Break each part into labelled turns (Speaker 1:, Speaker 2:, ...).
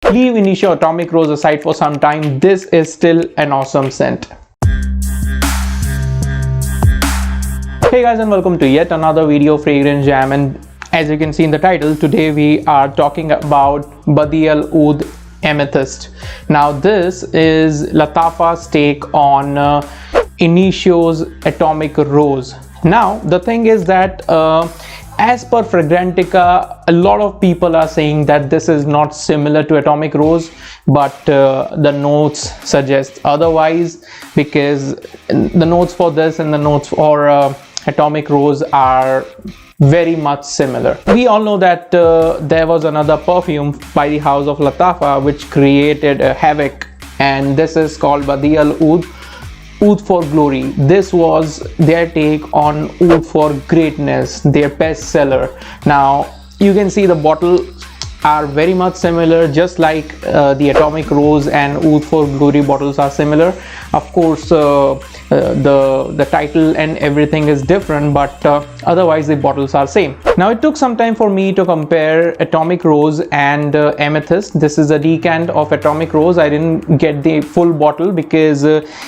Speaker 1: Leave Initio Atomic Rose aside for some time, this is still an awesome scent. Hey guys, and welcome to yet another video of Fragrance Jam, and as you can see in the title, today we are talking about Bade'E Al Oud Amethyst. Now this is Lattafa's take on Initio's Atomic Rose. Now the thing is that as per Fragrantica, a lot of people are saying that this is not similar to Atomic Rose, but the notes suggest otherwise, because the notes for this and the notes for Atomic Rose are very much similar. We all know that there was another perfume by the house of Lattafa which created havoc, and this is called Bade'E Al Oud, Oud for Glory. This was their take on Oud for Greatness, their bestseller. Now you can see the bottle are very much similar, just like the Atomic Rose and Oud for Glory bottles are similar. Of course the title and everything is different, but otherwise the bottles are same. Now it took some time for me to compare Atomic Rose and Amethyst. This is a decant of Atomic Rose. I didn't get the full bottle because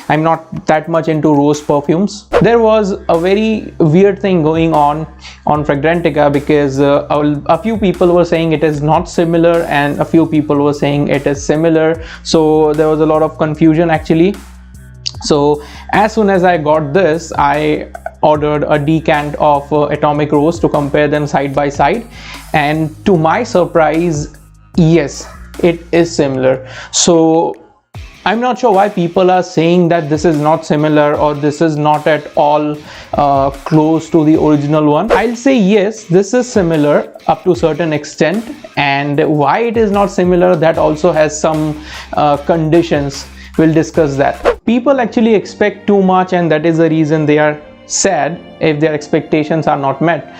Speaker 1: I'm not that much into rose perfumes. There was a very weird thing going on Fragrantica, because a few people were saying it is not similar and a few people were saying it is similar, so there was a lot of confusion actually. So as soon as I got this, I ordered a decant of Atomic Rose to compare them side by side, and to my surprise, yes, it is similar. So I'm not sure why people are saying that this is not similar or this is not at all close to the original one. I'll say yes, this is similar up to a certain extent, and why it is not similar, that also has some conditions. We'll discuss that. People actually expect too much, and that is the reason they are sad if their expectations are not met,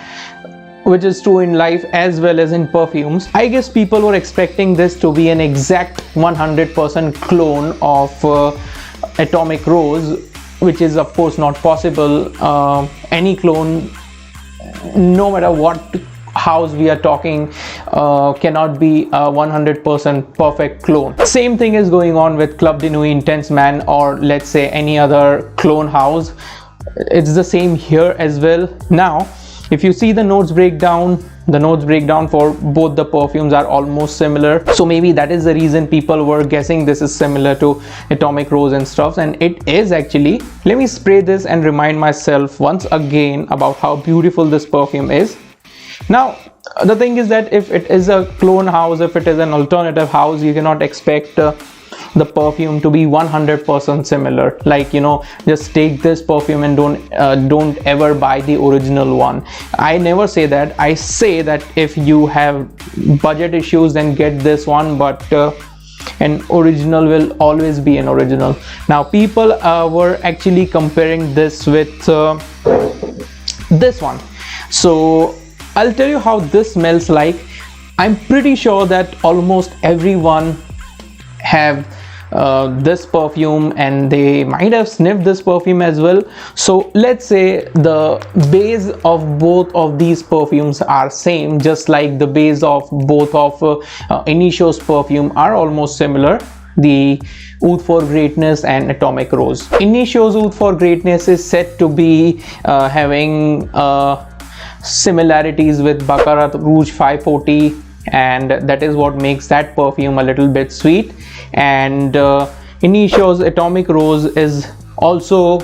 Speaker 1: which is true in life as well as in perfumes. I guess people were expecting this to be an exact 100% clone of Atomic Rose, which is of course not possible. Any clone, no matter what house we are talking, cannot be a 100% perfect clone. Same thing is going on with Club de Nuit Intense Man, or let's say any other clone house. It's the same here as well. Now if you see the notes breakdown for both the perfumes are almost similar, so maybe that is the reason people were guessing this is similar to Atomic Rose and stuff, and it is actually. Let me spray this and remind myself once again about how beautiful this perfume is. Now the thing is that if it is a clone house, if it is an alternative house, you cannot expect the perfume to be 100% similar. Like, you know, just take this perfume and don't ever buy the original one. I never say that. I say that if you have budget issues, then get this one, but an original will always be an original. Now people were actually comparing this with this one. So I'll tell you how this smells like. I'm pretty sure that almost everyone have this perfume, and they might have sniffed this perfume as well. So let's say the base of both of these perfumes are same, just like the base of both of Initio's perfume are almost similar, the Oud for Greatness and Atomic Rose. Initio's Oud for Greatness is said to be having similarities with Baccarat Rouge 540, and that is what makes that perfume a little bit sweet. And Initio's Atomic Rose is also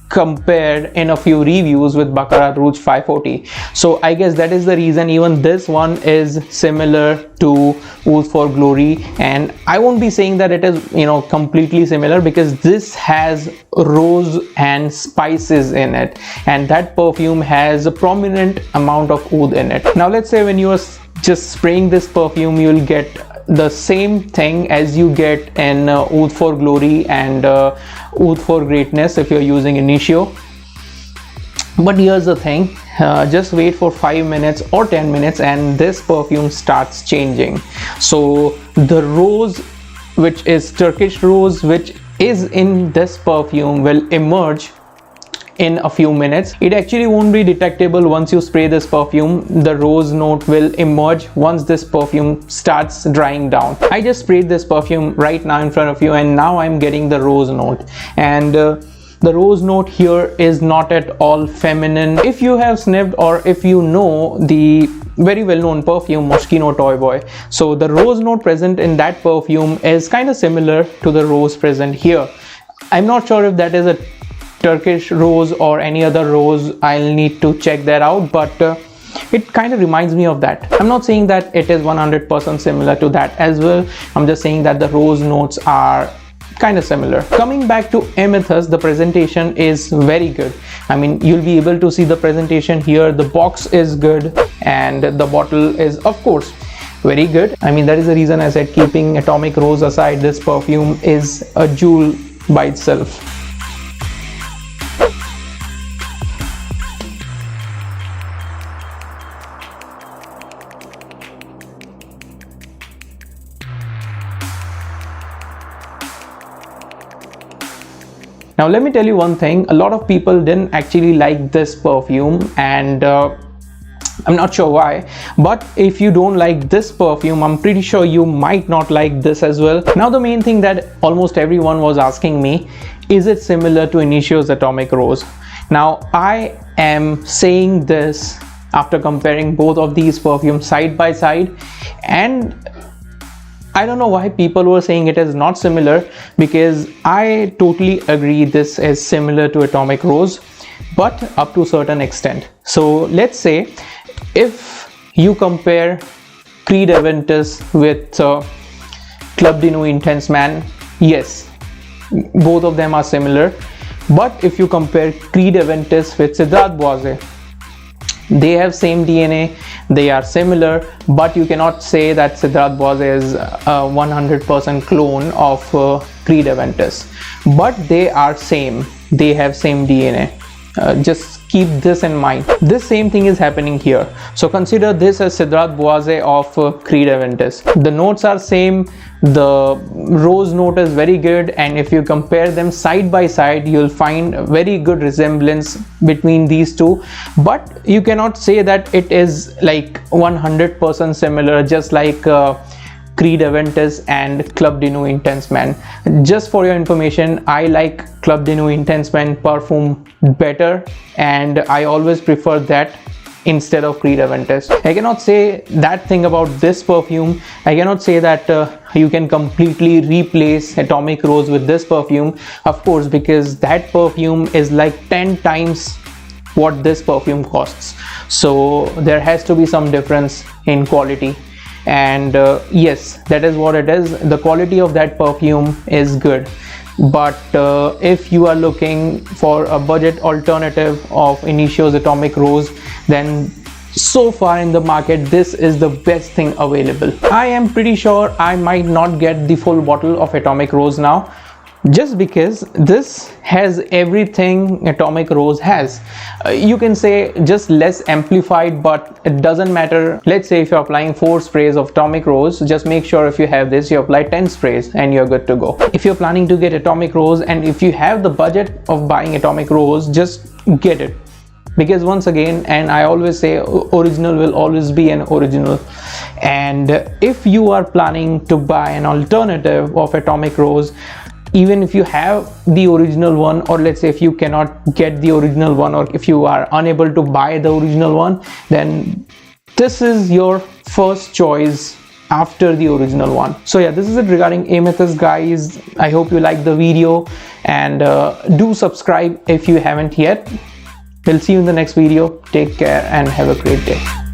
Speaker 1: compared in a few reviews with Baccarat Rouge 540. So I guess that is the reason even this one is similar to Oud for Glory. And I won't be saying that it is, you know, completely similar, because this has rose and spices in it, and that perfume has a prominent amount of oud in it. Now let's say when you are just spraying this perfume, you will get the same thing as you get in Oud for Glory and Oud for Greatness if you're using Initio. But here's the thing, just wait for 5 minutes or 10 minutes and this perfume starts changing. So the rose, which is Turkish rose, which is in this perfume, will emerge in a few minutes. It actually won't be detectable once you spray this perfume. The rose note will emerge once this perfume starts drying down. I just sprayed this perfume right now in front of you, and now I'm getting the rose note, and the rose note here is not at all feminine. If you have sniffed, or if you know the very well-known perfume Moschino Toy Boy, so the rose note present in that perfume is kind of similar to the rose present here. I'm not sure if that is a Turkish rose or any other rose. I'll need to check that out, but it kind of reminds me of that. I'm not saying that it is 100% similar to that as well. I'm just saying that the rose notes are kind of similar. Coming back to Amethyst, the presentation is very good. I mean, you'll be able to see the presentation here. The box is good, and the bottle is, of course, very good. I mean, that is the reason I said, keeping Atomic Rose aside, this perfume is a jewel by itself. Now let me tell you one thing, a lot of people didn't actually like this perfume, and I'm not sure why, but if you don't like this perfume, I'm pretty sure you might not like this as well. Now the main thing that almost everyone was asking me, is it similar to Initio's Atomic Rose? Now I am saying this after comparing both of these perfumes side by side, and I don't know why people were saying it is not similar, because I totally agree this is similar to Atomic Rose, but up to a certain extent. So let's say if you compare Creed Aventus with Club de Nuit Intense Man, yes, both of them are similar. But if you compare Creed Aventus with Siddharth Boise, they have same DNA, they are similar, but you cannot say that Siddharth Boise is a 100% clone of Creed Aventus, but they are same, they have same DNA. Just keep this in mind. This same thing is happening here. So consider this as Siddharth Boise of Creed Aventus. The notes are same, the rose note is very good, and if you compare them side by side, you'll find a very good resemblance between these two, but you cannot say that it is like 100% similar, just like Creed Aventus and Club de Nuit Intense Man. Just for your information, I like Club de Nuit Intense Man perfume better, and I always prefer that instead of Creed Aventus. I cannot say that thing about this perfume. I cannot say that you can completely replace Atomic Rose with this perfume, of course, because that perfume is like 10 times what this perfume costs. So there has to be some difference in quality, and yes, that is what it is. The quality of that perfume is good, but if you are looking for a budget alternative of Initio's Atomic Rose, then so far in the market, this is the best thing available. I am pretty sure I might not get the full bottle of Atomic Rose now, just because this has everything Atomic Rose has. You can say just less amplified, but it doesn't matter. Let's say if you're applying 4 sprays of Atomic Rose, just make sure if you have this, you apply 10 sprays and you're good to go. If you're planning to get Atomic Rose, and if you have the budget of buying Atomic Rose, just get it. Because once again, and I always say, original will always be an original. And if you are planning to buy an alternative of Atomic Rose, even if you have the original one, or let's say if you cannot get the original one, or if you are unable to buy the original one, then this is your first choice after the original one. So yeah, this is it regarding Amethyst, guys. I hope you liked the video, and do subscribe if you haven't yet. We'll see you in the next video. Take care and have a great day.